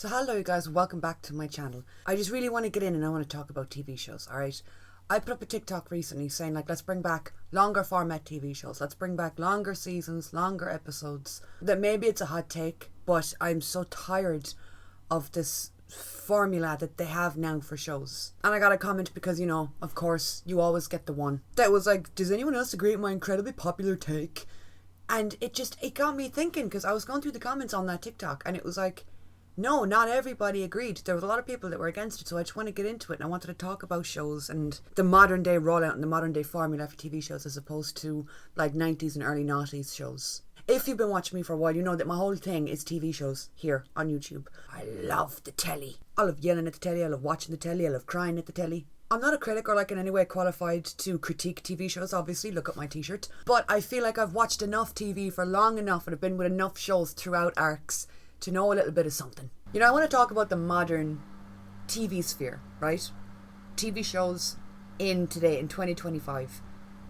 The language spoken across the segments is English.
So hello you guys, welcome back to my channel. I just really want to get in and I want to talk about TV shows, alright? I put up a TikTok recently saying let's bring back longer format TV shows. Let's bring back longer seasons, longer episodes. That maybe it's a hot take, but I'm so tired of this formula that they have now for shows. And I got a comment because, of course, you always get the one that was like, does anyone else agree with my incredibly popular take? And it got me thinking, because I was going through the comments on that TikTok and it was like, no, not everybody agreed. There was a lot of people that were against it, so I just want to get into it and I wanted to talk about shows and the modern day rollout and the modern day formula for TV shows as opposed to like 90s and early 90s shows. If you've been watching me for a while, you know that my whole thing is TV shows here on YouTube. I love the telly. I love yelling at the telly, I love watching the telly, I love crying at the telly. I'm not a critic or in any way qualified to critique TV shows, obviously, look at my t-shirt. But I feel like I've watched enough TV for long enough and I've been with enough shows throughout arcs to know a little bit of something. I want to talk about the modern TV sphere, right? TV shows in 2025.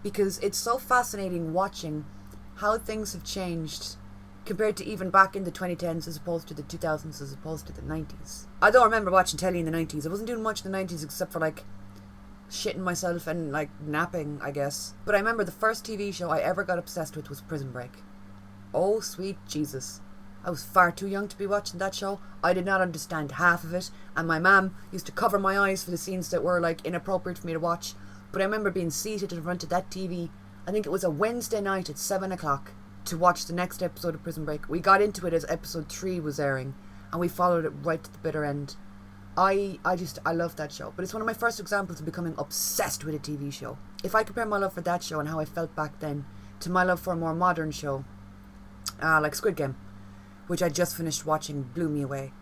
Because it's so fascinating watching how things have changed compared to even back in the 2010s as opposed to the 2000s as opposed to the 90s. I don't remember watching telly in the 90s. I wasn't doing much in the 90s except for shitting myself and napping, I guess. But I remember the first TV show I ever got obsessed with was Prison Break. Oh, sweet Jesus. I was far too young to be watching that show. I did not understand half of it, and my mum used to cover my eyes for the scenes that were inappropriate for me to watch. But I remember being seated in front of that TV, I think it was a Wednesday night at 7 o'clock, to watch the next episode of Prison Break. We got into it as episode 3 was airing, and we followed it right to the bitter end. I love that show, but it's one of my first examples of becoming obsessed with a TV show. If I compare my love for that show and how I felt back then to my love for a more modern show, like Squid Game, which I just finished watching, blew me away.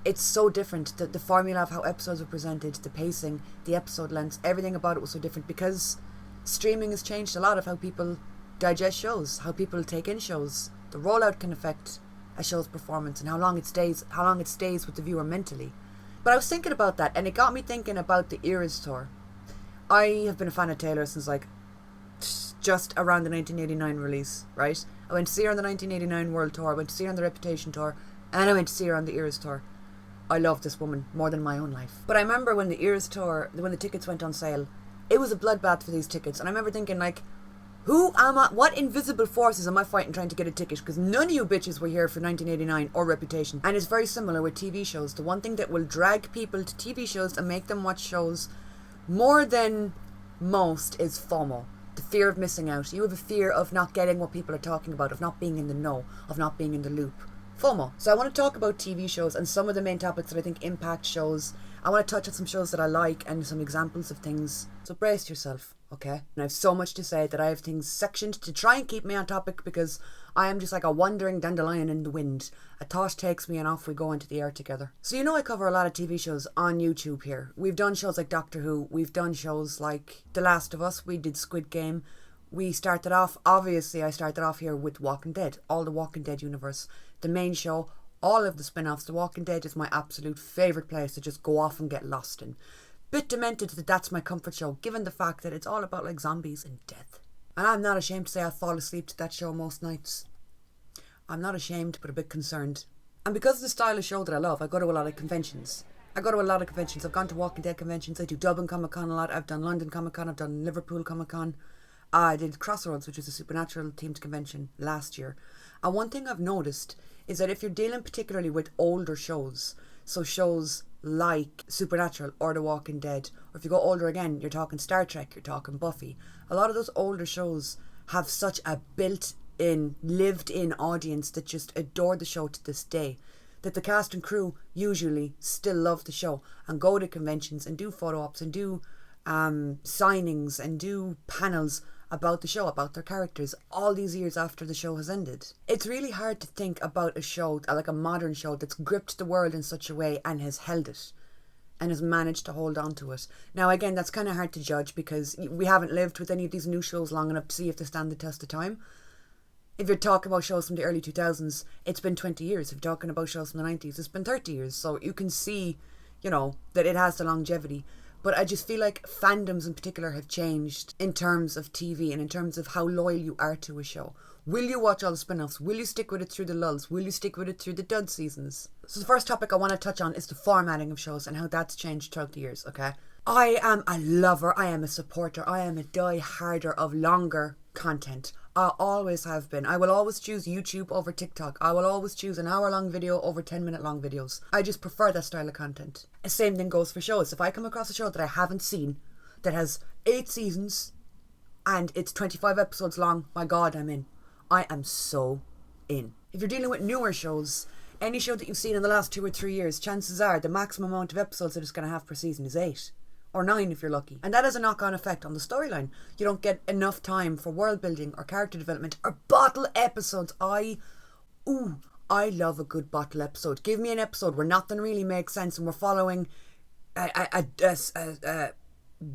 It's so different. The formula of how episodes were presented, the pacing, the episode lengths, everything about it was so different because streaming has changed a lot of how people digest shows, how people take in shows. The rollout can affect a show's performance and how long it stays with the viewer mentally. But I was thinking about that and it got me thinking about the Eras tour. I have been a fan of Taylor since just around the 1989 release, right? I went to see her on the 1989 World Tour, I went to see her on the Reputation Tour, and I went to see her on the Eras Tour. I love this woman more than my own life. But I remember when the Eras Tour, when the tickets went on sale, it was a bloodbath for these tickets. And I remember thinking what invisible forces am I fighting trying to get a ticket? Because none of you bitches were here for 1989 or Reputation. And it's very similar with TV shows. The one thing that will drag people to TV shows and make them watch shows more than most is FOMO. The fear of missing out. You have a fear of not getting what people are talking about, of not being in the know, of not being in the loop. FOMO. So I want to talk about TV shows and some of the main topics that I think impact shows. I want to touch on some shows that I like and some examples of things. So brace yourself, okay? And I have so much to say that I have things sectioned to try and keep me on topic because I am just like a wandering dandelion in the wind. A thought takes me and off we go into the air together. So I cover a lot of TV shows on YouTube here. We've done shows like Doctor Who. We've done shows like The Last of Us. We did Squid Game. I started off here with Walking Dead. All the Walking Dead universe. The main show, all of the spin-offs. The Walking Dead is my absolute favourite place to just go off and get lost in. Bit demented that that's my comfort show, given the fact that it's all about zombies and death. And I'm not ashamed to say I fall asleep to that show most nights. I'm not ashamed, but a bit concerned. And because of the style of show that I love, I go to a lot of conventions. I've gone to Walking Dead conventions. I do Dublin Comic Con a lot. I've done London Comic Con. I've done Liverpool Comic Con. I did Crossroads, which is a supernatural themed convention last year. And one thing I've noticed is that if you're dealing particularly with older shows, so shows like Supernatural or The Walking Dead, or if you go older again, you're talking Star Trek, you're talking Buffy, a lot of those older shows have such a built-in, lived-in audience that just adore the show to this day, that the cast and crew usually still love the show and go to conventions and do photo ops and do signings and do panels about the show, about their characters, all these years after the show has ended. It's really hard to think about a show, like a modern show, that's gripped the world in such a way and has held it and has managed to hold on to it. Now again, that's kind of hard to judge because we haven't lived with any of these new shows long enough to see if they stand the test of time. If you're talking about shows from the early 2000s, it's been 20 years. If you're talking about shows from the 90s, it's been 30 years. So you can see, that it has the longevity. But I just feel like fandoms in particular have changed in terms of TV and in terms of how loyal you are to a show. Will you watch all the spin-offs? Will you stick with it through the lulls? Will you stick with it through the dud seasons? So the first topic I want to touch on is the formatting of shows and how that's changed throughout the years, okay? I am a lover, I am a supporter, I am a die-harder of longer content. I always have been. I will always choose YouTube over TikTok. I will always choose an hour-long video over 10-minute long videos. I just prefer that style of content. The same thing goes for shows. If I come across a show that I haven't seen, that has 8 seasons, and it's 25 episodes long, my God, I'm in. I am so in. If you're dealing with newer shows, any show that you've seen in the last 2 or 3 years, chances are the maximum amount of episodes that it's going to have per season is 8. Or 9 if you're lucky. And that has a knock-on effect on the storyline. You don't get enough time for world building or character development or bottle episodes. I love a good bottle episode. Give me an episode where nothing really makes sense and we're following a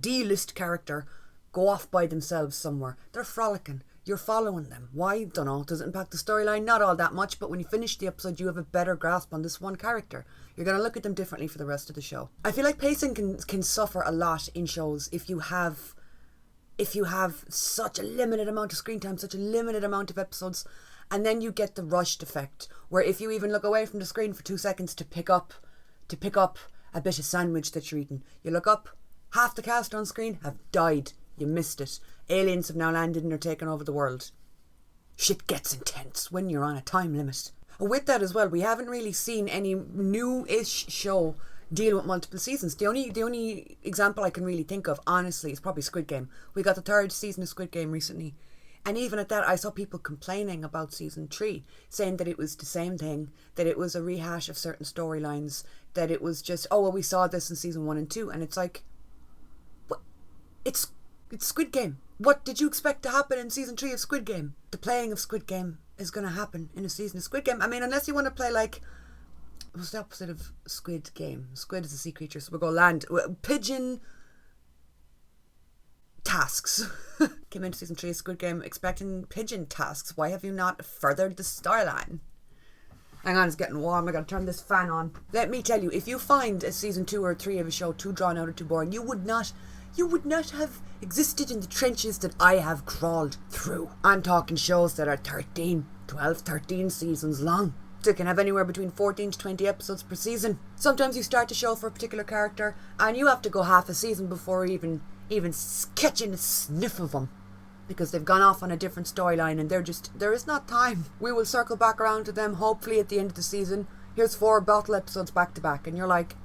D-list character go off by themselves somewhere. They're frolicking. You're following them. Why? Don't know. Does it impact the storyline? Not all that much, but when you finish the episode, you have a better grasp on this one character. You're going to look at them differently for the rest of the show. I feel like pacing can suffer a lot in shows if you have such a limited amount of screen time, such a limited amount of episodes, and then you get the rushed effect, where if you even look away from the screen for 2 seconds to pick up a bit of sandwich that you're eating, you look up, half the cast on screen have died. You missed it. Aliens have now landed and are taking over the world. Shit gets intense when you're on a time limit. And with that as well, we haven't really seen any new-ish show deal with multiple seasons. The only example I can really think of, honestly, is probably Squid Game. We got the 3rd season of Squid Game recently. And even at that, I saw people complaining about season 3, saying that it was the same thing, that it was a rehash of certain storylines, that it was just, oh, well, we saw this in season 1 and 2. And it's like, what? It's Squid Game. What did you expect to happen in season 3 of Squid Game? The playing of Squid Game is going to happen in a season of Squid Game. I mean, unless you want to play like, what's the opposite of Squid Game? Squid is a sea creature, so we'll go land. Pigeon tasks. Came into season 3 of Squid Game expecting pigeon tasks. Why have you not furthered the storyline? Hang on, it's getting warm. I gotta turn this fan on. Let me tell you, if you find a season 2 or 3 of a show too drawn out or too boring, you would not have existed in the trenches that I have crawled through. I'm talking shows that are 13 seasons long. So it can have anywhere between 14 to 20 episodes per season. Sometimes you start a show for a particular character and you have to go half a season before even catching a sniff of them, because they've gone off on a different storyline and there is not time. We will circle back around to them hopefully at the end of the season. Here's 4 bottle episodes back to back and you're like,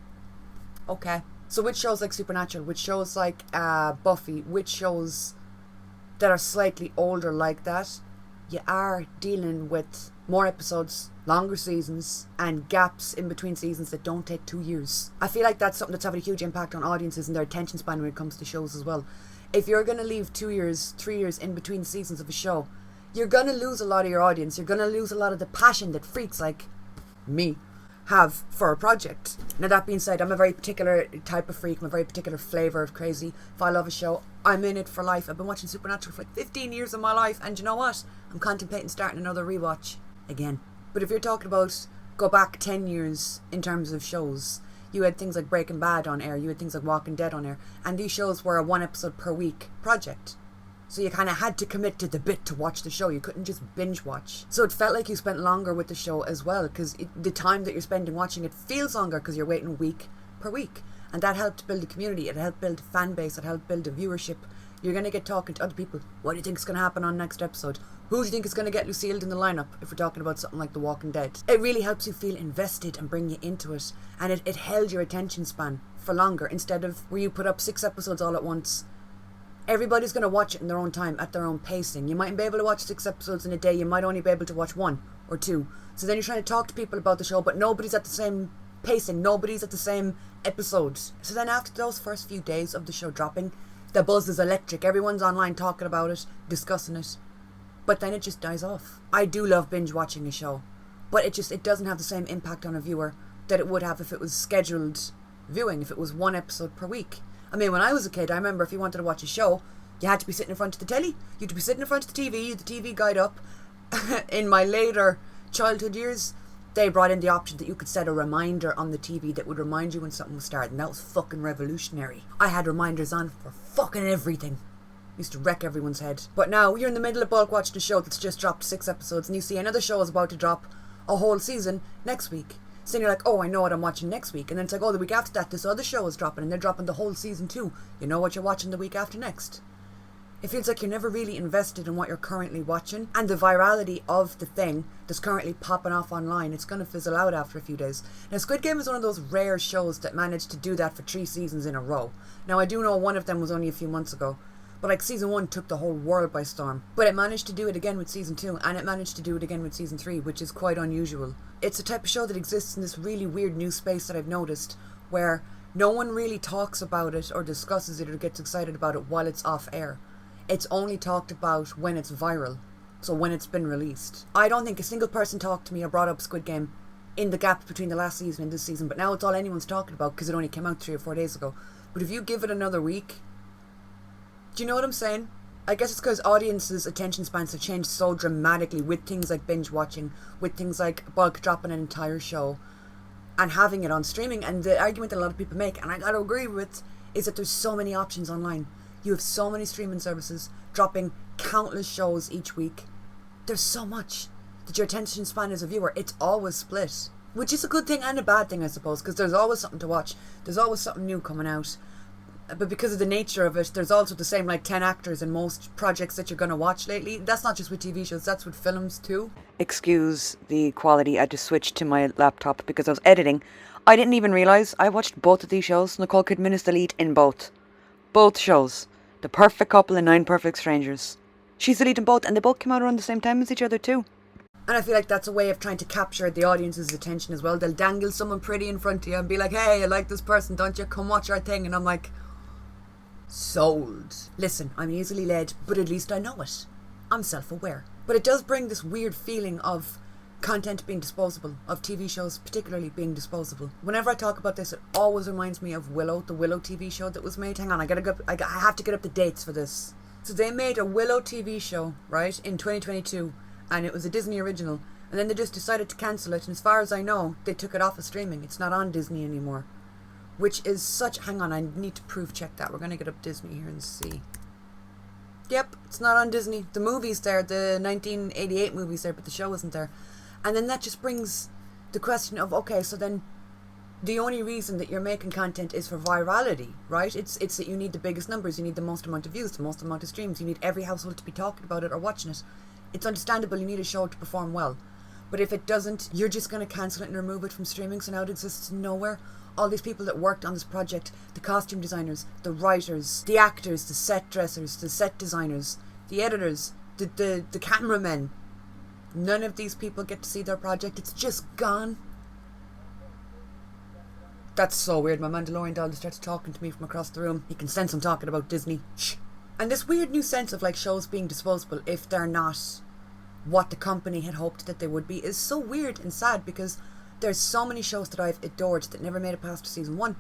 okay. So which shows like Supernatural, which shows like Buffy, which shows that are slightly older like that, you are dealing with more episodes, longer seasons, and gaps in between seasons that don't take 2 years. I feel like that's something that's having a huge impact on audiences and their attention span when it comes to shows as well. If you're going to leave 2 years, 3 years in between seasons of a show, you're going to lose a lot of your audience. You're going to lose a lot of the passion that freaks like me have for a project. Now that being said, I'm a very particular type of freak. I'm a very particular flavour of crazy. If I love a show, I'm in it for life. I've been watching Supernatural for like 15 years of my life, and you know what? I'm contemplating starting another rewatch again. But if you're talking about go back 10 years in terms of shows, you had things like Breaking Bad on air, you had things like Walking Dead on air, and these shows were a 1 episode per week project. So you kind of had to commit to the bit to watch the show. You couldn't just binge watch. So it felt like you spent longer with the show as well, because the time that you're spending watching it feels longer because you're waiting week per week. And that helped build a community. It helped build a fan base. It helped build a viewership. You're going to get talking to other people. What do you think is going to happen on next episode? Who do you think is going to get Lucille in the lineup if we're talking about something like The Walking Dead? It really helps you feel invested and bring you into it. And it held your attention span for longer, instead of where you put up 6 episodes all at once. Everybody's going to watch it in their own time, at their own pacing. You mightn't be able to watch 6 episodes in a day. You might only be able to watch 1 or 2. So then you're trying to talk to people about the show, but nobody's at the same pacing. Nobody's at the same episodes. So then after those first few days of the show dropping, the buzz is electric. Everyone's online talking about it, discussing it. But then it just dies off. I do love binge watching a show, but it doesn't have the same impact on a viewer that it would have if it was scheduled viewing, if it was 1 episode per week. I mean, when I was a kid, I remember if you wanted to watch a show, you had to be sitting in front of the telly. You had to be sitting in front of the TV, the TV guide up. In my later childhood years, they brought in the option that you could set a reminder on the TV that would remind you when something was starting. That was fucking revolutionary. I had reminders on for fucking everything. Used to wreck everyone's head. But now you're in the middle of bulk watching a show that's just dropped 6 episodes, and you see another show is about to drop a whole season next week. So then you're like, oh, I know what I'm watching next week. And then it's like, oh, the week after that, this other show is dropping, and they're dropping the whole season too. You know what you're watching the week after next. It feels like you're never really invested in what you're currently watching. And the virality of the thing that's currently popping off online, it's going to fizzle out after a few days. Now, Squid Game is one of those rare shows that managed to do that for 3 seasons in a row. Now, I do know one of them was only a few months ago. But like season 1 took the whole world by storm. But it managed to do it again with season 2, and it managed to do it again with season 3, which is quite unusual. It's a type of show that exists in this really weird new space that I've noticed, where no one really talks about it or discusses it or gets excited about it while it's off air. It's only talked about when it's viral, so when it's been released. I don't think a single person talked to me or brought up Squid Game in the gap between the last season and this season, but now it's all anyone's talking about because it only came out 3 or 4 days ago. But if you give it another week, do you know what I'm saying? I guess it's because audiences' attention spans have changed so dramatically with things like binge watching, with things like bulk dropping an entire show and having it on streaming. And the argument that a lot of people make, and I gotta agree with, is that there's so many options online. You have so many streaming services dropping countless shows each week. There's so much that your attention span as a viewer, it's always split. Which is a good thing and a bad thing, I suppose, because there's always something to watch. There's always something new coming out. But because of the nature of it, there's also the same like 10 actors in most projects that you're going to watch lately. That's not just with TV shows, that's with films too. Excuse the quality, I had to switch to my laptop because I was editing. I didn't even realise I watched both of these shows. Nicole Kidman is the lead in both. Both shows. The Perfect Couple and 9 Perfect Strangers. She's the lead in both, and they both came out around the same time as each other too. And I feel like that's a way of trying to capture the audience's attention as well. They'll dangle someone pretty in front of you and be like, hey, I like this person, don't you? Come watch our thing. And I'm like, sold. Listen, I'm easily led, but at least I know it. I'm self-aware. But it does bring this weird feeling of content being disposable, of TV shows particularly being disposable. Whenever I talk about this, it always reminds me of Willow, the Willow TV show that was made. Hang on, I have to get up the dates for this. So they made a Willow TV show, right, in 2022, and it was a Disney original, and then they just decided to cancel it, and as far as I know, they took it off of streaming. It's not on Disney anymore. Which is such... Hang on, I need to proof check that. We're going to get up Disney here and see. Yep, it's not on Disney. The movie's there, the 1988 movie's there, but the show isn't there. And then that just brings the question of, okay, so then the only reason that you're making content is for virality, right? It's that you need the biggest numbers, you need the most amount of views, the most amount of streams, you need every household to be talking about it or watching it. It's understandable you need a show to perform well. But if it doesn't, you're just going to cancel it and remove it from streaming, so now it exists nowhere. All these people that worked on this project, the costume designers, the writers, the actors, the set dressers, the set designers, the editors, the cameramen, none of these people get to see their project. It's just gone. That's so weird. My Mandalorian doll just starts talking to me from across the room. He can sense I'm talking about Disney. Shh. And this weird new sense of like shows being disposable if they're not what the company had hoped that they would be is so weird and sad, because there's so many shows that I've adored that never made it past season 1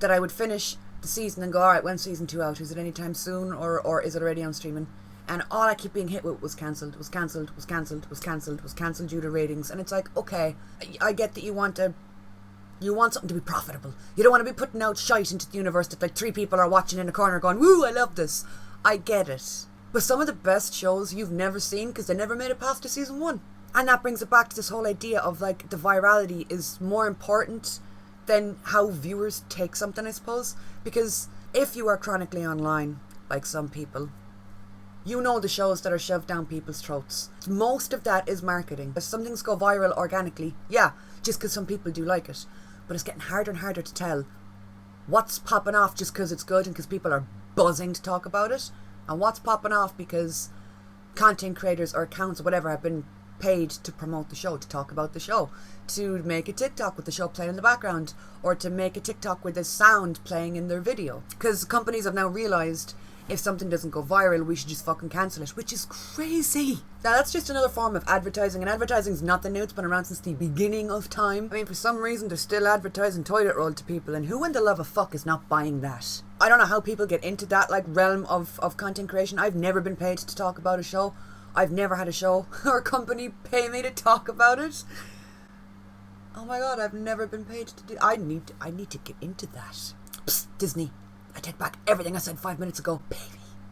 that I would finish the season and go, alright, when's season 2 out? Is it anytime soon, or is it already on streaming? And all I keep being hit with was cancelled due to ratings. And it's like, okay, I get that you want something to be profitable. You don't want to be putting out shite into the universe that like 3 people are watching in a corner going, woo, I love this. I get it. But some of the best shows you've never seen because they never made it past to season 1. And that brings it back to this whole idea of like the virality is more important than how viewers take something, I suppose. Because if you are chronically online, like some people, you know the shows that are shoved down people's throats. Most of that is marketing. If some things go viral organically, yeah, just because some people do like it. But it's getting harder and harder to tell what's popping off just because it's good and because people are buzzing to talk about it, and what's popping off because content creators or accounts or whatever have been paid to promote the show, to talk about the show, to make a TikTok with the show playing in the background, or to make a TikTok with the sound playing in their video. Because companies have now realised if something doesn't go viral, we should just fucking cancel it, which is crazy. Now that's just another form of advertising, and advertising's nothing new. It's been around since the beginning of time. I mean, for some reason they're still advertising toilet roll to people, and who in the love of fuck is not buying that? I don't know how people get into that like realm of content creation. I've never been paid to talk about a show. I've never had a show or a company pay me to talk about it. Oh my god, I've never been paid to do... I need to get into that. Psst, Disney. I take back everything I said 5 minutes ago. Baby.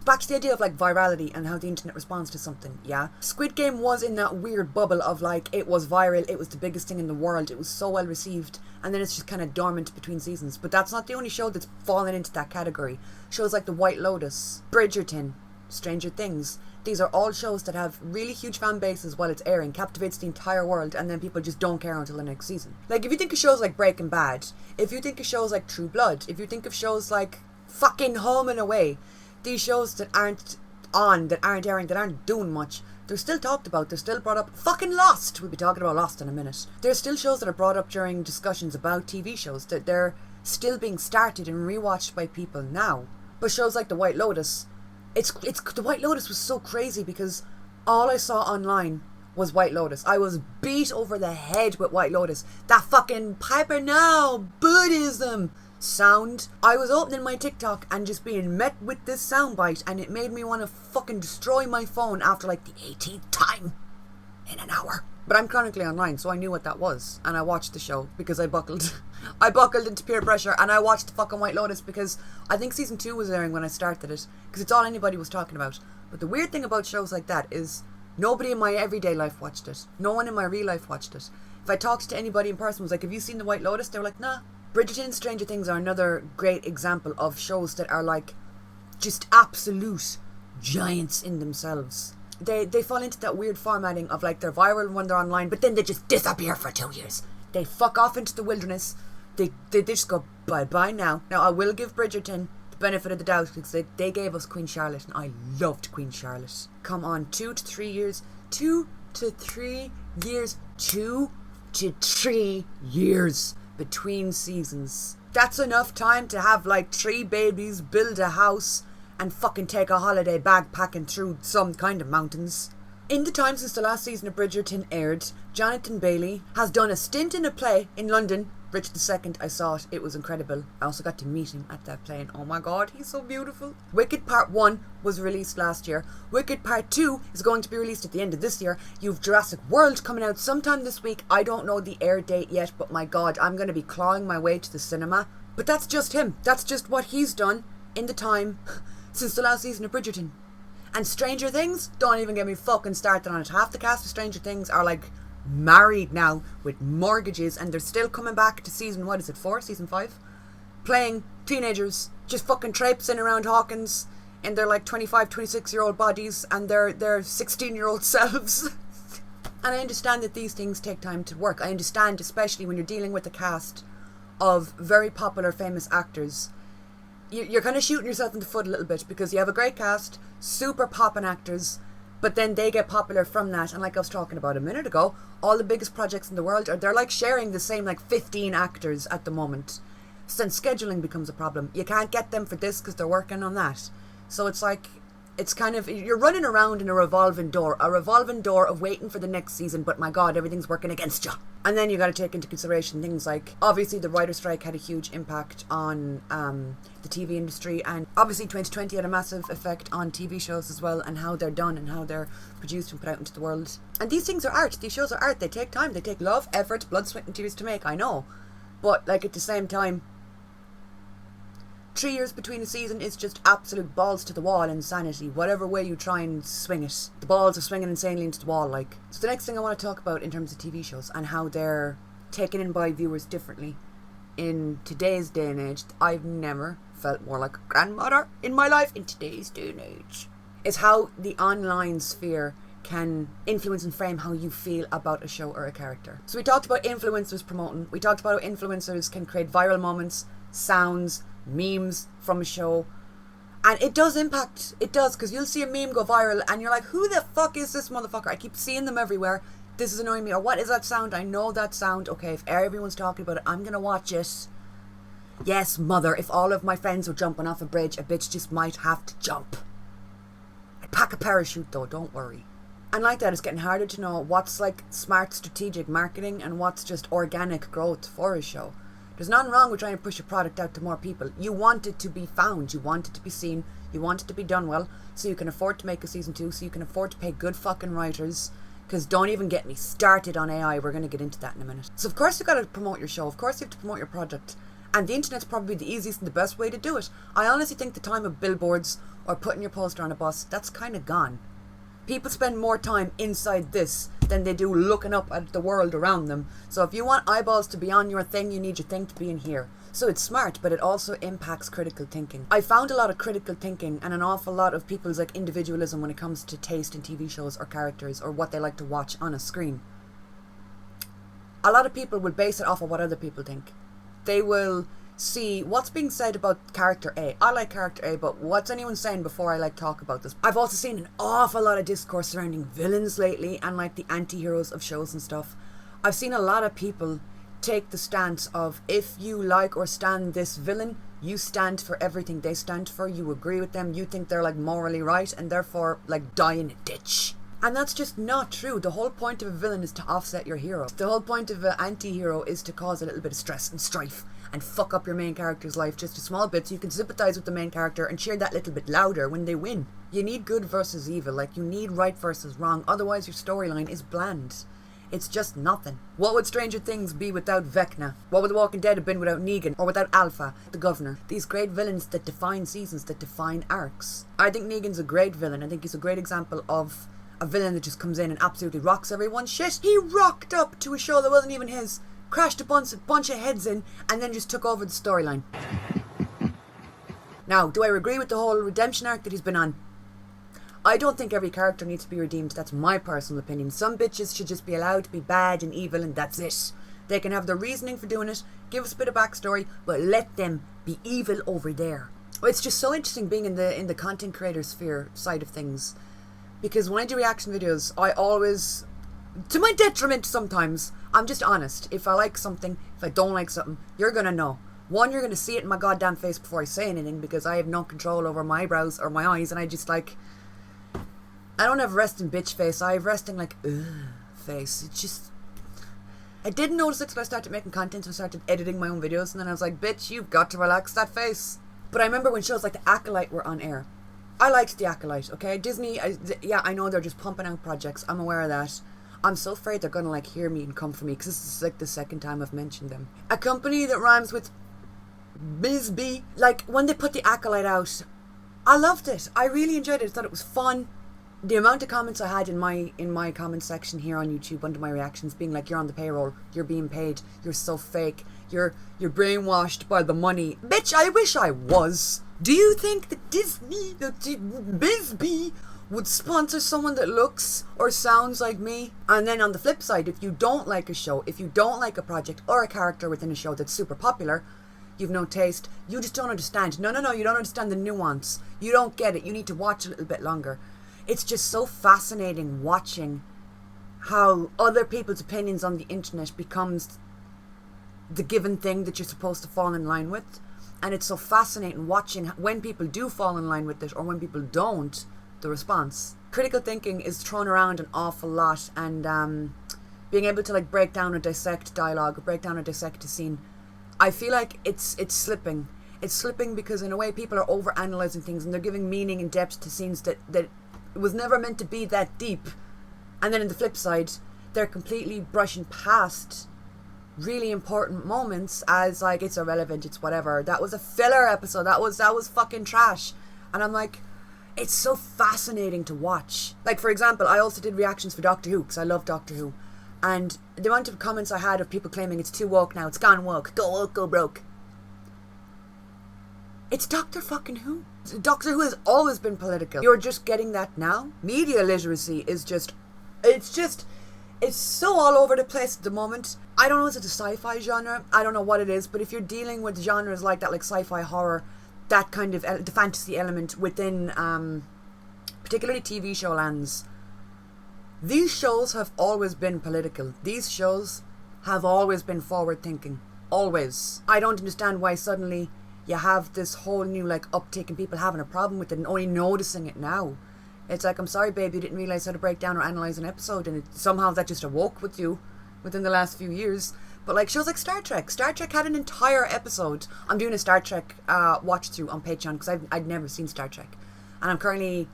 back to the idea of like virality and how the internet responds to something, yeah? Squid Game was in that weird bubble of like, it was viral, it was the biggest thing in the world, it was so well received, and then it's just kind of dormant between seasons. But that's not the only show that's fallen into that category. Shows like The White Lotus, Bridgerton, Stranger Things, these are all shows that have really huge fan bases while it's airing, captivates the entire world, and then people just don't care until the next season. Like, if you think of shows like Breaking Bad, if you think of shows like True Blood, if you think of shows like fucking Home and Away, these shows that aren't on, that aren't airing, that aren't doing much, they're still talked about, they're still brought up. Fucking Lost! We'll be talking about Lost in a minute. There's still shows that are brought up during discussions about TV shows, that they're still being started and rewatched by people now. But shows like The White Lotus, it's The White Lotus was so crazy because all I saw online was White Lotus. I was beat over the head with White Lotus. That fucking Piper now, Buddhism sound. I was opening my TikTok and just being met with this soundbite, and it made me want to fucking destroy my phone after like the 18th time in an hour. But I'm chronically online, so I knew what that was, and I watched the show because I buckled. I buckled into peer pressure, and I watched the fucking White Lotus because I think season 2 was airing when I started it, because it's all anybody was talking about. But the weird thing about shows like that is nobody in my everyday life watched it. No one in my real life watched it. If I talked to anybody in person, was like, have you seen The White Lotus? They were like, nah. Bridgerton and Stranger Things are another great example of shows that are like just absolute giants in themselves. They fall into that weird formatting of like they're viral when they're online, but then they just disappear for 2 years. They fuck off into the wilderness. They just go bye-bye now. Now, I will give Bridgerton the benefit of the doubt because they gave us Queen Charlotte, and I loved Queen Charlotte. Come on, 2 to 3 years. 2 to 3 years. 2 to 3 years between seasons. That's enough time to have like 3 babies, build a house, and fucking take a holiday backpacking through some kind of mountains. In the time since the last season of Bridgerton aired, Jonathan Bailey has done a stint in a play in London. Richard II, I saw it, it was incredible. I also got to meet him at that play, and oh my god, he's so beautiful. Wicked Part 1 was released last year. Wicked Part 2 is going to be released at the end of this year. You've Jurassic World coming out sometime this week. I don't know the air date yet, but my god, I'm going to be clawing my way to the cinema. But that's just him. That's just what he's done in the time since the last season of Bridgerton. And Stranger Things, don't even get me fucking started on it. Half the cast of Stranger Things are like married now with mortgages, and they're still coming back to season, what is it, 4? Season 5? Playing teenagers, just fucking traipsing around Hawkins in their like 25, 26-year-old bodies and their 16-year-old selves. And I understand that these things take time to work. I understand, especially when you're dealing with a cast of very popular, famous actors. You're kind of shooting yourself in the foot a little bit because you have a great cast, super poppin' actors, but then they get popular from that. And like I was talking about a minute ago, all the biggest projects in the world they're like sharing the same like 15 actors at the moment. So then scheduling becomes a problem. You can't get them for this because they're working on that. So it's like, it's kind of, you're running around in a revolving door of waiting for the next season, but my god, everything's working against you. And then you got to take into consideration things like, obviously the writer's strike had a huge impact on the TV industry, and obviously 2020 had a massive effect on TV shows as well, and how they're done and how they're produced and put out into the world. And these things are art, these shows are art, they take time, they take love, effort, blood, sweat and tears to make, I know. But like at the same time, 3 years between a season is just absolute balls to the wall insanity. Whatever way you try and swing it, the balls are swinging insanely into the wall like. So the next thing I want to talk about in terms of TV shows and how they're taken in by viewers differently in today's day and age. I've never felt more like a grandmother in my life in today's day and age. Is how the online sphere can influence and frame how you feel about a show or a character. So we talked about influencers promoting. We talked about how influencers can create viral moments, sounds, memes from a show, and it does impact. It does, because you'll see a meme go viral and you're like, who the fuck is this motherfucker? I keep seeing them everywhere. This is annoying me. Or what is that sound? I know that sound. Okay, if everyone's talking about it, I'm gonna watch it. Yes, mother, if all of my friends were jumping off a bridge, a bitch just might have to jump. I'd pack a parachute though, don't worry. And like that, it's getting harder to know what's like smart strategic marketing and what's just organic growth for a show. There's nothing wrong with trying to push a product out to more people. You want it to be found, you want it to be seen, you want it to be done well, so you can afford to make a season 2, so you can afford to pay good fucking writers. Because don't even get me started on AI, we're going to get into that in a minute. So of course you've got to promote your show, of course you have to promote your product. And the internet's probably the easiest and the best way to do it. I honestly think the time of billboards or putting your poster on a bus, that's kind of gone. People spend more time inside this than they do looking up at the world around them. So if you want eyeballs to be on your thing, you need your thing to be in here. So it's smart, but it also impacts critical thinking. I found a lot of critical thinking and an awful lot of people's like individualism when it comes to taste in TV shows or characters or what they like to watch on a screen. A lot of people will base it off of what other people think. They will see what's being said about character A. I like character A, but what's anyone saying before I like talk about this? I've also seen an awful lot of discourse surrounding villains lately and like the anti-heroes of shows and stuff. I've seen a lot of people take the stance of if you like or stand this villain, you stand for everything they stand for, you agree with them, you think they're like morally right and therefore like die in a ditch. And that's just not true. The whole point of a villain is to offset your hero. The whole point of an anti-hero is to cause a little bit of stress and strife and fuck up your main character's life just a small bit so you can sympathize with the main character and cheer that little bit louder when they win. You need good versus evil, like you need right versus wrong, otherwise your storyline is bland. It's just nothing. What would Stranger Things be without Vecna? What would The Walking Dead have been without Negan? Or without Alpha, the Governor? These great villains that define seasons, that define arcs. I think Negan's a great villain. I think he's a great example of a villain that just comes in and absolutely rocks everyone's shit. He rocked up to a show that wasn't even his, crashed a bunch of heads in, and then just took over the storyline. Now, do I agree with the whole redemption arc that he's been on? I don't think every character needs to be redeemed. That's my personal opinion. Some bitches should just be allowed to be bad and evil and that's it. They can have their reasoning for doing it, give us a bit of backstory, but let them be evil over there. It's just so interesting being in the content creator sphere side of things. Because when I do reaction videos, I always, to my detriment sometimes, I'm just honest. If I like something, if I don't like something, you're gonna know. One, you're gonna see it in my goddamn face before I say anything because I have no control over my eyebrows or my eyes and I just like, I don't have resting bitch face, I have resting like, ugh face. It's just, I didn't notice it till I started making content, so I started editing my own videos and then I was like, bitch, you've got to relax that face. But I remember when shows like The Acolyte were on air. I liked The Acolyte, okay? Disney, yeah, I know they're just pumping out projects, I'm aware of that. I'm so afraid they're gonna like hear me and come for me because this is like the second time I've mentioned them. A company that rhymes with Bisbee, like when they put The Acolyte out, I loved it. I really enjoyed it. I thought it was fun. The amount of comments I had in my comment section here on YouTube under my reactions being like, you're on the payroll, you're being paid, you're so fake, you're brainwashed by the money. Bitch, I wish I was. Do you think that Disney, that Bisbee would sponsor someone that looks or sounds like me? And then on the flip side, if you don't like a show, if you don't like a project or a character within a show that's super popular, you've no taste, you just don't understand. No, you don't understand the nuance. You don't get it. You need to watch a little bit longer. It's just so fascinating watching how other people's opinions on the internet becomes the given thing that you're supposed to fall in line with. And it's so fascinating watching when people do fall in line with it or when people don't, the response. Critical thinking is thrown around an awful lot, and being able to like break down or dissect dialogue or break down or dissect a scene, I feel like it's slipping. It's slipping because in a way people are over-analysing things and they're giving meaning and depth to scenes that it was never meant to be that deep. And then in the flip side, they're completely brushing past really important moments as like it's irrelevant, it's whatever. That was a filler episode. That was fucking trash. And I'm like, it's so fascinating to watch. Like for example, I also did reactions for Doctor Who because I love Doctor Who. And the amount of comments I had of people claiming it's too woke now, it's gone woke, go woke, go broke. It's Doctor fucking Who. Doctor Who has always been political. You're just getting that now. Media literacy is just, it's so all over the place at the moment. I don't know, is it a sci-fi genre? I don't know what it is, but if you're dealing with genres like that, like sci-fi, horror, that kind of, the fantasy element within, particularly TV show lands, these shows have always been political. These shows have always been forward-thinking. Always. I don't understand why suddenly you have this whole new like uptick in people having a problem with it and only noticing it now. It's like, I'm sorry babe, you didn't realise how to break down or analyse an episode, and somehow that just awoke with you within the last few years. But like shows like Star Trek had an entire episode. I'm doing a Star Trek watch through on Patreon because I'd never seen Star Trek, and I'm currently,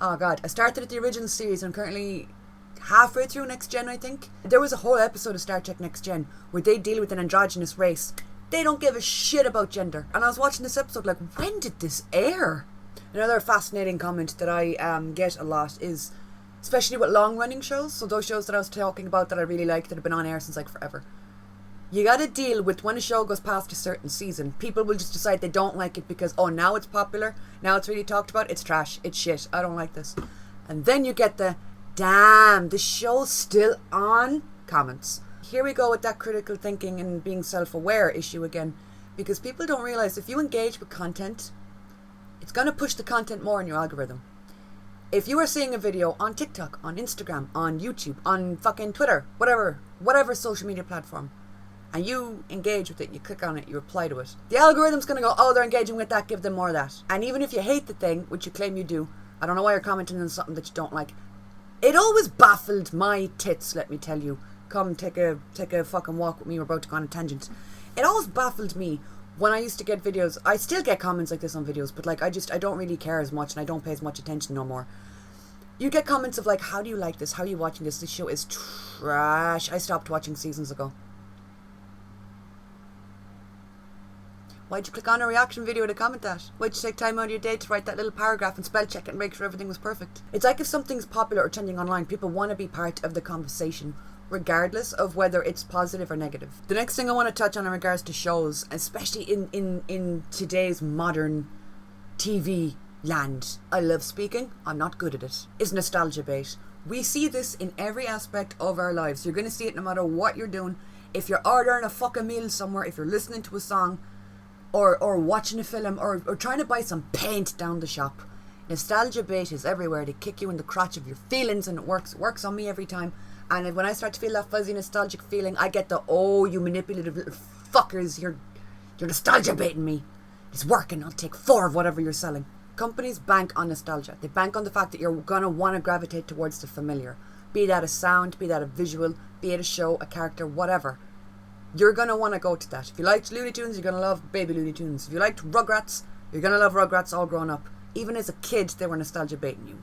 oh god, I started at the original series and I'm currently halfway through Next Gen. I think there was a whole episode of Star Trek Next Gen where they deal with an androgynous race They don't give a shit about gender. And I was watching this episode like, when did this air? Another fascinating comment that I get a lot is, especially with long-running shows, so those shows that I was talking about that I really like that have been on air since like forever. You gotta deal with when a show goes past a certain season, people will just decide they don't like it because, oh, now it's popular, now it's really talked about, it's trash, it's shit, I don't like this. And then you get the, damn, the show's still on comments. Here we go with that critical thinking and being self-aware issue again, because people don't realise if you engage with content, it's going to push the content more in your algorithm. If you are seeing a video on TikTok, on Instagram, on YouTube, on fucking Twitter, whatever social media platform, and you engage with it, you click on it, you reply to it, the algorithm's going to go, oh, they're engaging with that, give them more of that. And even if you hate the thing, which you claim you do, I don't know why you're commenting on something that you don't like. It always baffled my tits, let me tell you. Come take a fucking walk with me, we're about to go on a tangent. It always baffled me when I used to get videos. I still get comments like this on videos, but like I don't really care as much and I don't pay as much attention no more. You get comments of like, how do you like this? How are you watching this? This show is trash. I stopped watching seasons ago. Why'd you click on a reaction video to comment that? Why'd you take time out of your day to write that little paragraph and spell check it and make sure everything was perfect? It's like if something's popular or trending online, people want to be part of the conversation, regardless of whether it's positive or negative. The next thing I want to touch on in regards to shows, especially in today's modern TV land, I love speaking, I'm not good at it, is nostalgia bait. We see this in every aspect of our lives. You're going to see it no matter what you're doing. If you're ordering a fucking meal somewhere, if you're listening to a song, or watching a film, or trying to buy some paint down the shop. Nostalgia bait is everywhere. They kick you in the crotch of your feelings, and it works on me every time. And when I start to feel that fuzzy nostalgic feeling, I get the, oh, you manipulative little fuckers, you're nostalgia baiting me. It's working, I'll take 4 of whatever you're selling. Companies bank on nostalgia. They bank on the fact that you're going to want to gravitate towards the familiar. Be that a sound, be that a visual, be it a show, a character, whatever. You're going to want to go to that. If you liked Looney Tunes, you're going to love Baby Looney Tunes. If you liked Rugrats, you're going to love Rugrats all grown up. Even as a kid, they were nostalgia baiting you.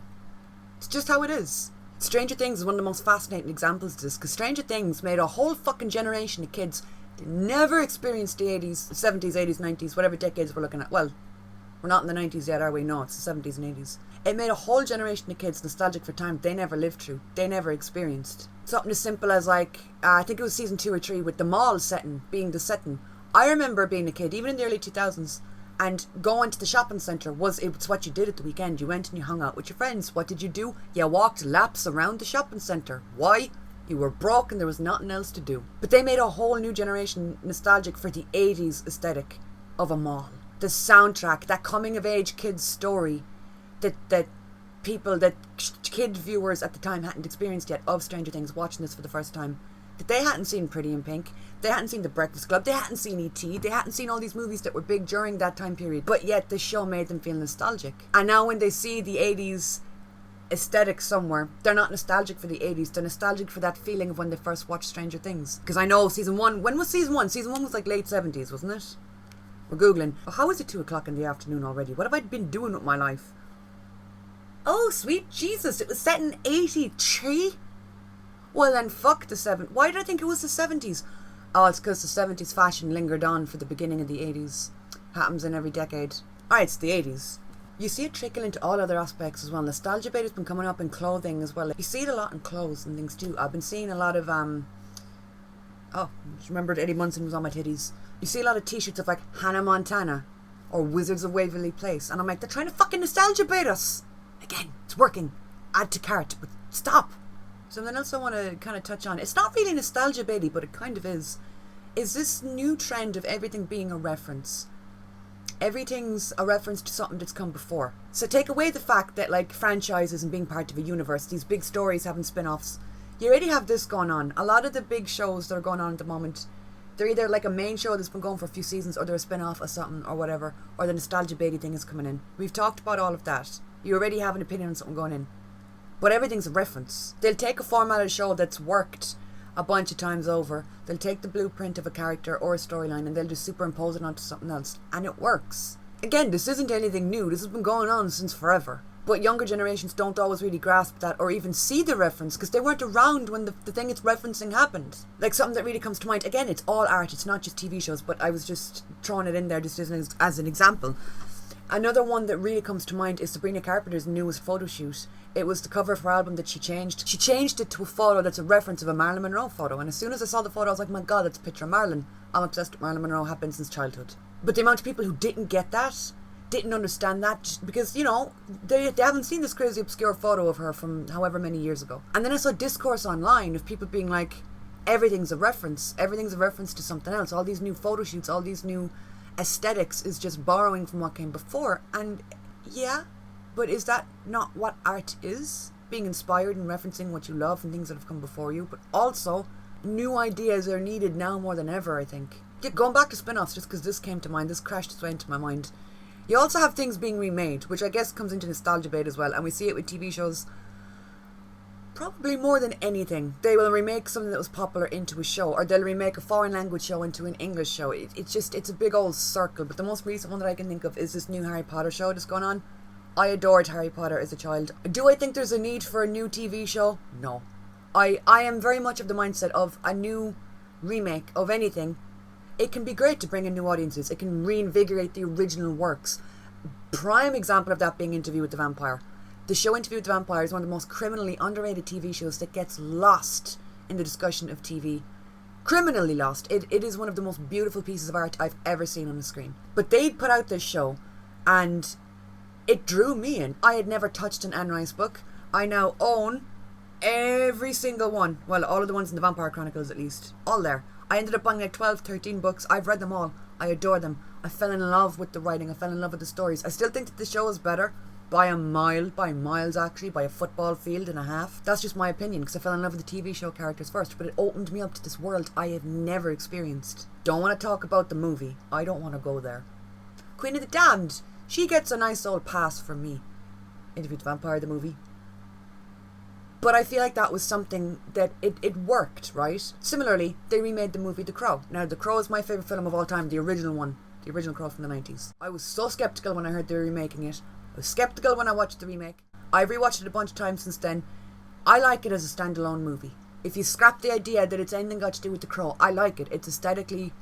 It's just how it is. Stranger Things is one of the most fascinating examples of this, because Stranger Things made a whole fucking generation of kids that never experienced the 80s, 70s, 80s, 90s, whatever decades we're looking at. Well, we're not in the 90s yet, are we? No, it's the 70s and 80s. It made a whole generation of kids nostalgic for time they never lived through, they never experienced. Something as simple as like, I think it was season 2 or 3 with the mall setting being the setting. I remember being a kid, even in the early 2000s, and going to the shopping centre it's what you did at the weekend. You went and you hung out with your friends. What did you do? You walked laps around the shopping centre. Why? You were broke and there was nothing else to do. But they made a whole new generation nostalgic for the 80s aesthetic of a mall. The soundtrack, that coming of age kids story that kid viewers at the time hadn't experienced yet of Stranger Things, watching this for the first time. That they hadn't seen Pretty in Pink, they hadn't seen The Breakfast Club, they hadn't seen E.T., they hadn't seen all these movies that were big during that time period, but yet the show made them feel nostalgic. And now when they see the 80s aesthetic somewhere, they're not nostalgic for the 80s, they're nostalgic for that feeling of when they first watched Stranger Things. Because I know season 1, when was season 1? Season 1 was like late 70s, wasn't it? We're googling. Oh, how is it 2 o'clock in the afternoon already? What have I been doing with my life? Oh, sweet Jesus, it was set in 83? Well then, fuck the 70s. Why did I think it was the 70s? Oh, it's because the 70s fashion lingered on for the beginning of the 80s. Happens in every decade. Alright, it's the 80s. You see it trickle into all other aspects as well. Nostalgia bait has been coming up in clothing as well. You see it a lot in clothes and things too. I've been seeing a lot of, just remembered Eddie Munson was on my titties. You see a lot of t-shirts of like Hannah Montana or Wizards of Waverly Place. And I'm like, they're trying to fucking nostalgia bait us. Again, it's working. Add to cart, but stop. Something else I want to kind of touch on. It's not really nostalgia baity, but it kind of is. Is this new trend of everything being a reference. Everything's a reference to something that's come before. So take away the fact that like franchises and being part of a universe, these big stories having spin-offs. You already have this going on. A lot of the big shows that are going on at the moment, they're either like a main show that's been going for a few seasons, or they're a spin-off of something or whatever, or the nostalgia baity thing is coming in. We've talked about all of that. You already have an opinion on something going in. But everything's a reference. They'll take a format of a show that's worked a bunch of times over. They'll take the blueprint of a character or a storyline and they'll just superimpose it onto something else. And it works. Again, this isn't anything new. This has been going on since forever. But younger generations don't always really grasp that or even see the reference because they weren't around when the thing it's referencing happened. Like something that really comes to mind, again, it's all art, it's not just TV shows, but I was just throwing it in there just as an example. Another one that really comes to mind is Sabrina Carpenter's newest photo shoot. It was the cover of her album that she changed. She changed it to a photo that's a reference of a Marilyn Monroe photo, and as soon as I saw the photo I was like, my god, that's a picture of Marilyn. I'm obsessed with Marilyn Monroe, have been since childhood. But the amount of people who didn't get that, didn't understand that, because, you know, they haven't seen this crazy obscure photo of her from however many years ago. And then I saw discourse online of people being like, everything's a reference to something else. All these new photo shoots, all these new aesthetics is just borrowing from what came before. And yeah, but is that not what art is? Being inspired and referencing what you love and things that have come before you, but also new ideas are needed now more than ever, I think. Yeah, going back to spin-offs, just because this came to mind, this crashed its way into my mind. You also have things being remade, which I guess comes into nostalgia bait as well, and we see it with TV shows probably more than anything. They will remake something that was popular into a show, or they'll remake a foreign language show into an English show. It's a big old circle, but the most recent one that I can think of is this new Harry Potter show that's going on. I adored Harry Potter as a child. Do I think there's a need for a new TV show? No. I am very much of the mindset of a new remake of anything. It can be great to bring in new audiences. It can reinvigorate the original works. Prime example of that being Interview with the Vampire. The show Interview with the Vampire is one of the most criminally underrated TV shows that gets lost in the discussion of TV. Criminally lost. It is one of the most beautiful pieces of art I've ever seen on the screen. But they'd put out this show and it drew me in. I had never touched an Anne Rice book. I now own every single one. Well, all of the ones in the Vampire Chronicles at least. All there. I ended up buying like 12, 13 books. I've read them all. I adore them. I fell in love with the writing. I fell in love with the stories. I still think that the show is better by a mile, by miles actually, by a football field and a half. That's just my opinion because I fell in love with the TV show characters first, but it opened me up to this world I have never experienced. Don't want to talk about the movie. I don't want to go there. Queen of the Damned. She gets a nice old pass from me. Interview with the Vampire, the movie. But I feel like that was something that it worked, right? Similarly, they remade the movie The Crow. Now, The Crow is my favourite film of all time, the original one. The original Crow from the 90s. I was so sceptical when I heard they were remaking it. I was sceptical when I watched the remake. I've rewatched it a bunch of times since then. I like it as a standalone movie. If you scrap the idea that it's anything got to do with The Crow, I like it. It's aesthetically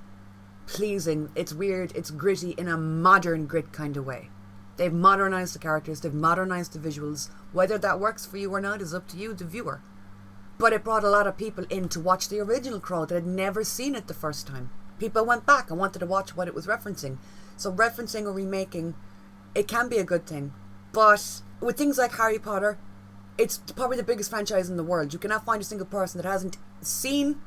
pleasing. It's weird. It's gritty in a modern grit kind of way. They've modernised the characters, they've modernised the visuals. Whether that works for you or not is up to you, the viewer. But it brought a lot of people in to watch the original Crow that had never seen it the first time. People went back and wanted to watch what it was referencing. So referencing or remaking, it can be a good thing. But with things like Harry Potter, it's probably the biggest franchise in the world. You cannot find a single person that hasn't seen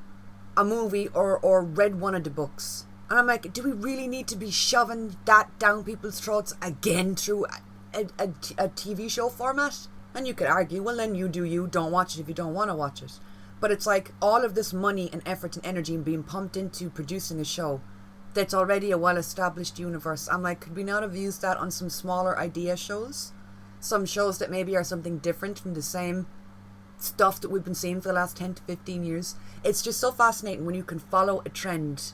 a movie or read one of the books. And I'm like, do we really need to be shoving that down people's throats again through a TV show format? And you could argue, well then you do you, don't watch it if you don't want to watch it. But it's like all of this money and effort and energy being pumped into producing a show that's already a well-established universe. I'm like, could we not have used that on some smaller idea shows? Some shows that maybe are something different from the same stuff that we've been seeing for the last 10 to 15 years. It's just so fascinating when you can follow a trend.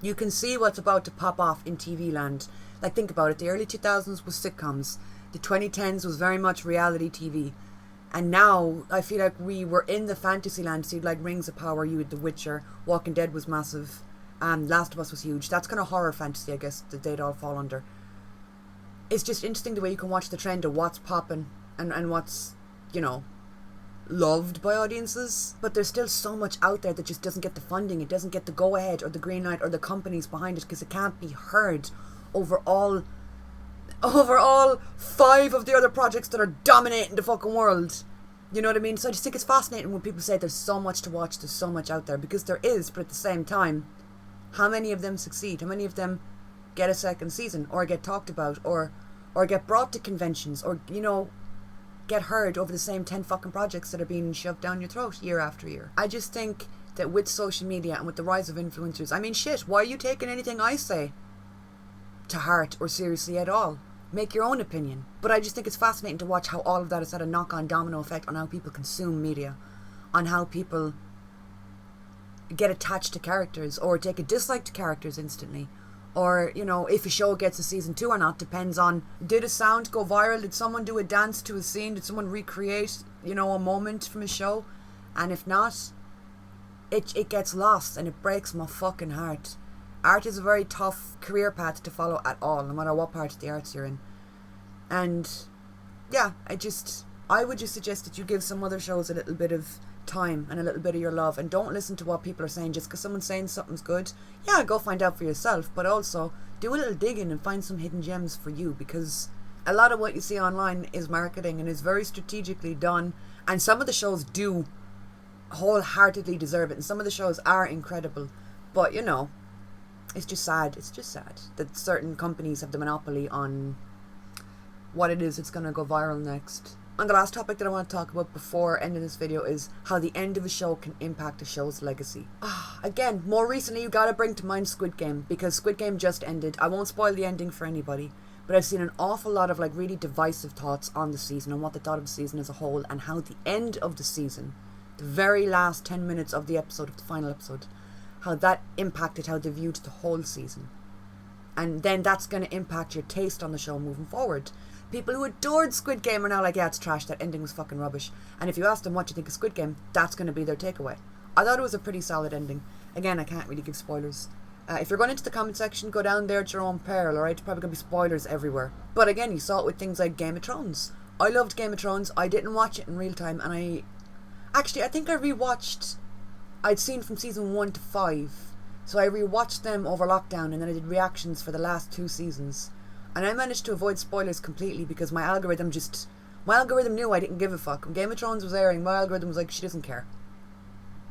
You can see what's about to pop off in TV land. Like, think about it. The early 2000s was sitcoms. The 2010s was very much reality TV. And now, I feel like we were in the fantasy land. So you'd like Rings of Power, you had The Witcher, Walking Dead was massive, and Last of Us was huge. That's kind of horror fantasy, I guess, that they'd all fall under. It's just interesting the way you can watch the trend of what's popping and what's, you know, loved by audiences. But there's still so much out there that just doesn't get the funding, it doesn't get the go ahead or the green light or the companies behind it because it can't be heard over all 5 of the other projects that are dominating the fucking world. You know what I mean? So I just think it's fascinating when people say there's so much to watch, there's so much out there, because there is. But at the same time, how many of them succeed? How many of them get a second season or get talked about or get brought to conventions or, you know, get heard over the same 10 fucking projects that are being shoved down your throat year after year? I just think that with social media and with the rise of influencers, I mean, shit, why are you taking anything I say to heart or seriously at all? Make your own opinion. But I just think it's fascinating to watch how all of that has had a knock-on domino effect on how people consume media, on how people get attached to characters or take a dislike to characters instantly, Or, you know, if a show gets a season 2 or not depends on, did a sound go viral? Did someone do a dance to a scene? Did someone recreate, you know, a moment from a show? And if not, it gets lost and it breaks my fucking heart. Art is a very tough career path to follow at all, no matter what part of the arts you're in. And yeah, I would just suggest that you give some other shows a little bit of time and a little bit of your love, and don't listen to what people are saying just because someone's saying something's good. Yeah, go find out for yourself, but also do a little digging and find some hidden gems for you, because a lot of what you see online is marketing and is very strategically done, and some of the shows do wholeheartedly deserve it, and some of the shows are incredible, but you know, it's just sad that certain companies have the monopoly on what it is that's going to go viral next. And the last topic that I want to talk about before ending this video is how the end of a show can impact a show's legacy. Again, more recently you gotta bring to mind Squid Game, because Squid Game just ended. I won't spoil the ending for anybody, but I've seen an awful lot of like really divisive thoughts on the season and what they thought of the season as a whole, and how the end of the season, the very last 10 minutes of the episode, of the final episode, how that impacted how they viewed the whole season. And then that's going to impact your taste on the show moving forward. People who adored Squid Game are now like, yeah, it's trash, that ending was fucking rubbish. And if you ask them what you think of Squid Game, that's going to be their takeaway. I thought it was a pretty solid ending. Again, I can't really give spoilers. If you're going into the comment section, go down there at your own peril, alright? There's probably going to be spoilers everywhere. But again, you saw it with things like Game of Thrones. I loved Game of Thrones. I didn't watch it in real time, and I think I rewatched... I'd seen from season 1 to 5. So I rewatched them over lockdown, and then I did reactions for the last 2 seasons. And I managed to avoid spoilers completely because my algorithm knew I didn't give a fuck. When Game of Thrones was airing, my algorithm was like, she doesn't care.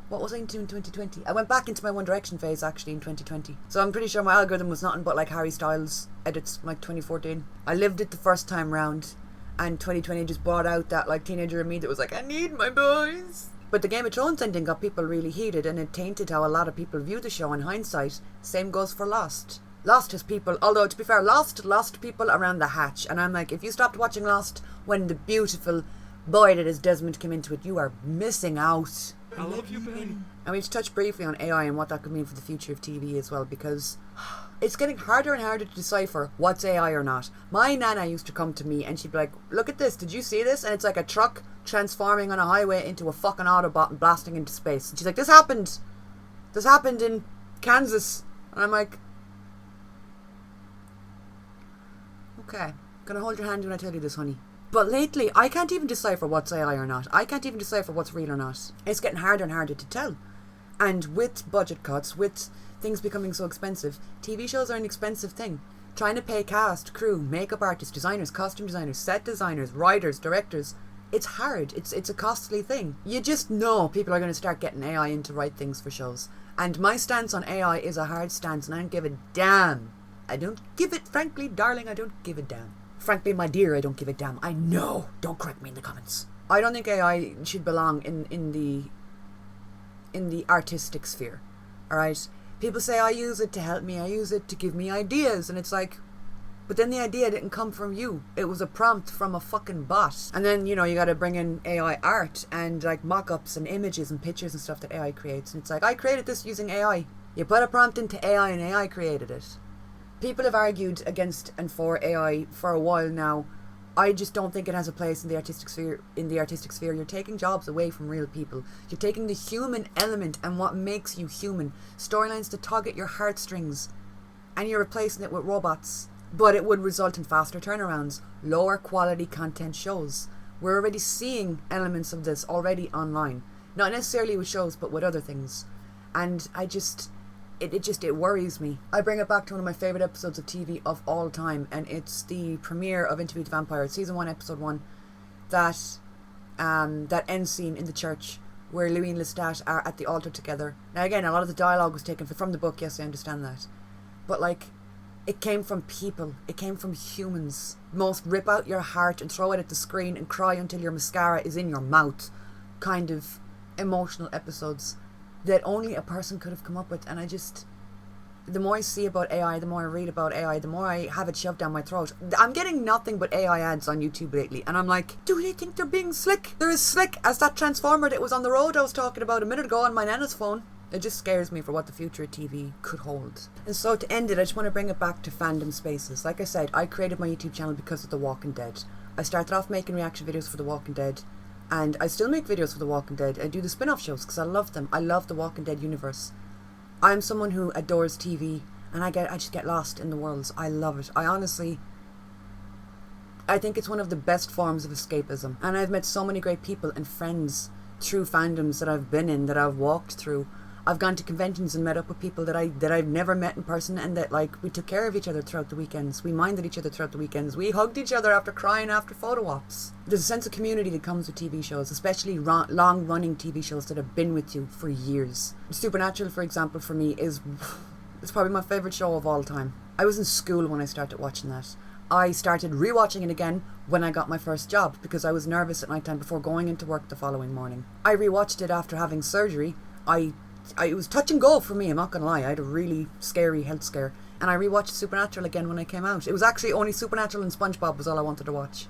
What was I into in 2020? I went back into my One Direction phase actually in 2020. So I'm pretty sure my algorithm was nothing but like Harry Styles edits from like 2014. I lived it the first time round, and 2020 just brought out that like teenager in me that was like, I need my boys. But the Game of Thrones ending got people really heated, and it tainted how a lot of people view the show in hindsight. Same goes for Lost. Lost has people, although to be fair, Lost lost people around the hatch. And I'm like, if you stopped watching Lost when the beautiful boy that is Desmond came into it, you are missing out. I love you, baby. And we touched briefly on AI and what that could mean for the future of TV as well, because it's getting harder and harder to decipher what's AI or not. My nana used to come to me and she'd be like, look at this, did you see this? And it's like a truck transforming on a highway into a fucking Autobot and blasting into space. And she's like, this happened in Kansas. And I'm like, okay, gonna hold your hand when I tell you this, honey. But lately, I can't even decipher what's AI or not. I can't even decipher what's real or not. It's getting harder and harder to tell. And with budget cuts, with things becoming so expensive, TV shows are an expensive thing. Trying to pay cast, crew, makeup artists, designers, costume designers, set designers, writers, directors, it's hard. It's a costly thing. You just know people are going to start getting AI in to write things for shows. And my stance on AI is a hard stance, and I don't give a damn. I don't give it, frankly, darling, I don't give a damn. Frankly, my dear, I don't give a damn. I know. Don't correct me in the comments. I don't think AI should belong in the artistic sphere. Alright? People say I use it to help me, I use it to give me ideas, and it's like, but then the idea didn't come from you. It was a prompt from a fucking bot. And then, you know, you gotta bring in AI art and like mock-ups and images and pictures and stuff that AI creates. And it's like, I created this using AI. You put a prompt into AI and AI created it. People have argued against and for AI for a while now. I just don't think it has a place in the artistic sphere. You're taking jobs away from real people. You're taking the human element and what makes you human. Storylines to tug at your heartstrings. And you're replacing it with robots. But it would result in faster turnarounds, lower quality content shows. We're already seeing elements of this already online. Not necessarily with shows, but with other things. And it worries me. I bring it back to one of my favourite episodes of TV of all time, and it's the premiere of Interview with the Vampire, season 1, episode 1, that end scene in the church where Louis and Lestat are at the altar together. Now again, a lot of the dialogue was taken from the book, yes, I understand that. But like, it came from people. It came from humans. Most rip out your heart and throw it at the screen and cry until your mascara is in your mouth kind of emotional episodes that only a person could have come up with. And the more I see about AI, the more I read about AI, the more I have it shoved down my throat. I'm getting nothing but AI ads on YouTube lately, and I'm like, do they think they're being slick? They're as slick as that transformer that was on the road I was talking about a minute ago on my nana's phone. It just scares me for what the future of TV could hold. And so to end it, I just want to bring it back to fandom spaces. Like I said, I created my YouTube channel because of The Walking Dead. I started off making reaction videos for The Walking Dead, and I still make videos for The Walking Dead. I do the spin-off shows because I love them. I love The Walking Dead universe. I'm someone who adores TV, and I just get lost in the worlds. I love it. I think it's one of the best forms of escapism. And I've met so many great people and friends through fandoms that I've been in, that I've walked through. I've gone to conventions and met up with people that I've never met in person, and that, like, we took care of each other throughout the weekends. We minded each other throughout the weekends. We hugged each other after crying after photo ops. There's a sense of community that comes with TV shows, especially long-running TV shows that have been with you for years. Supernatural, for example, for me is probably my favourite show of all time. I was in school when I started watching that. I started rewatching it again when I got my first job because I was nervous at night time before going into work the following morning. I rewatched it after having surgery. It was touch and go for me, I'm not gonna lie. I had a really scary health scare, and I rewatched Supernatural again when I came out. It was actually only Supernatural and SpongeBob was all I wanted to watch.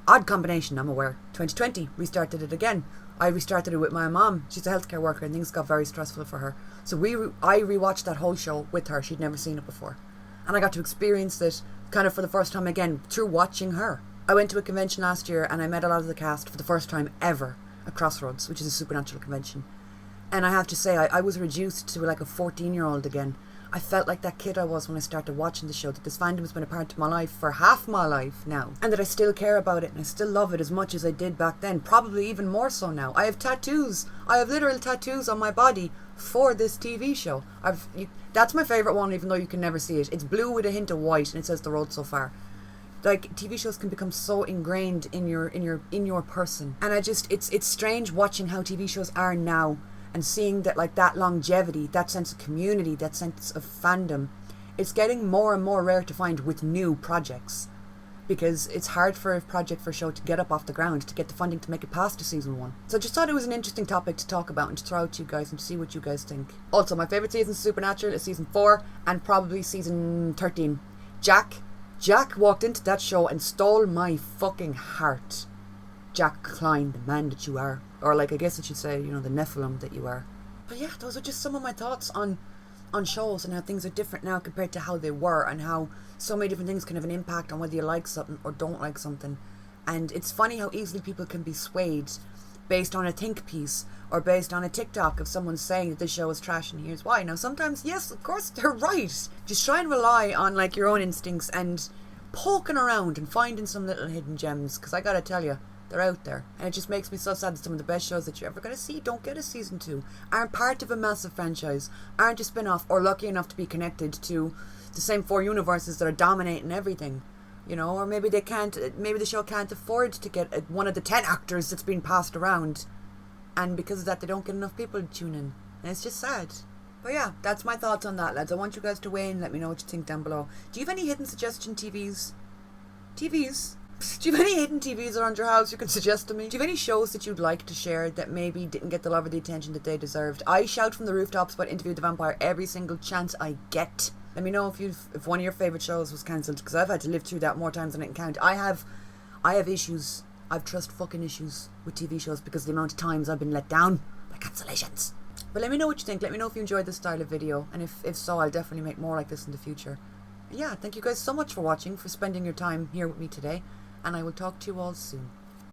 Odd combination, I'm aware. 2020, restarted it again. I restarted it with my mom. She's a healthcare worker and things got very stressful for her. So I rewatched that whole show with her. She'd never seen it before. And I got to experience it kind of for the first time again through watching her. I went to a convention last year and I met a lot of the cast for the first time ever at Crossroads, which is a Supernatural convention. And I have to say, I was reduced to like a 14-year-old again. I felt like that kid I was when I started watching the show, that this fandom has been a part of my life for half my life now. And that I still care about it and I still love it as much as I did back then. Probably even more so now. I have tattoos. I have literal tattoos on my body for this TV show. That's my favourite one, even though you can never see it. It's blue with a hint of white and it says The Road So Far. Like, TV shows can become so ingrained in your person. And it's strange watching how TV shows are now. And seeing that, like, that longevity, that sense of community, that sense of fandom, it's getting more and more rare to find with new projects. Because it's hard for a project for a show to get up off the ground, to get the funding to make it past to season 1. So I just thought it was an interesting topic to talk about and to throw out to you guys and to see what you guys think. Also, my favourite season of Supernatural is season 4 and probably season 13. Jack walked into that show and stole my fucking heart. Jack Klein, the man that you are. Or, like, I guess I should say, you know, the Nephilim that you are. But yeah, those are just some of my thoughts on shows and how things are different now compared to how they were, and how so many different things can have an impact on whether you like something or don't like something. And it's funny how easily people can be swayed based on a think piece or based on a TikTok of someone saying that this show is trash and here's why. Now, sometimes, yes, of course, they're right. Just try and rely on, like, your own instincts and poking around and finding some little hidden gems, because I gotta tell you, they're out there. And it just makes me so sad that some of the best shows that you're ever going to see don't get a season 2, aren't part of a massive franchise, aren't a spin-off, or lucky enough to be connected to the same 4 universes that are dominating everything. You know, or maybe maybe the show can't afford to get one of the 10 actors that's been passed around. And because of that, they don't get enough people to tune in. And it's just sad. But yeah, that's my thoughts on that, lads. I want you guys to weigh in, let me know what you think down below. Do you have any hidden suggestion TVs? Do you have any hidden TVs around your house you can suggest to me? Do you have any shows that you'd like to share that maybe didn't get the love or the attention that they deserved? I shout from the rooftops about Interview with the Vampire every single chance I get. Let me know if one of your favourite shows was cancelled, because I've had to live through that more times than I can count. I have issues. I've trust fucking issues with TV shows because of the amount of times I've been let down by cancellations. But let me know what you think. Let me know if you enjoyed this style of video, and if so, I'll definitely make more like this in the future. And yeah, thank you guys so much for watching, for spending your time here with me today. And I will talk to you all soon.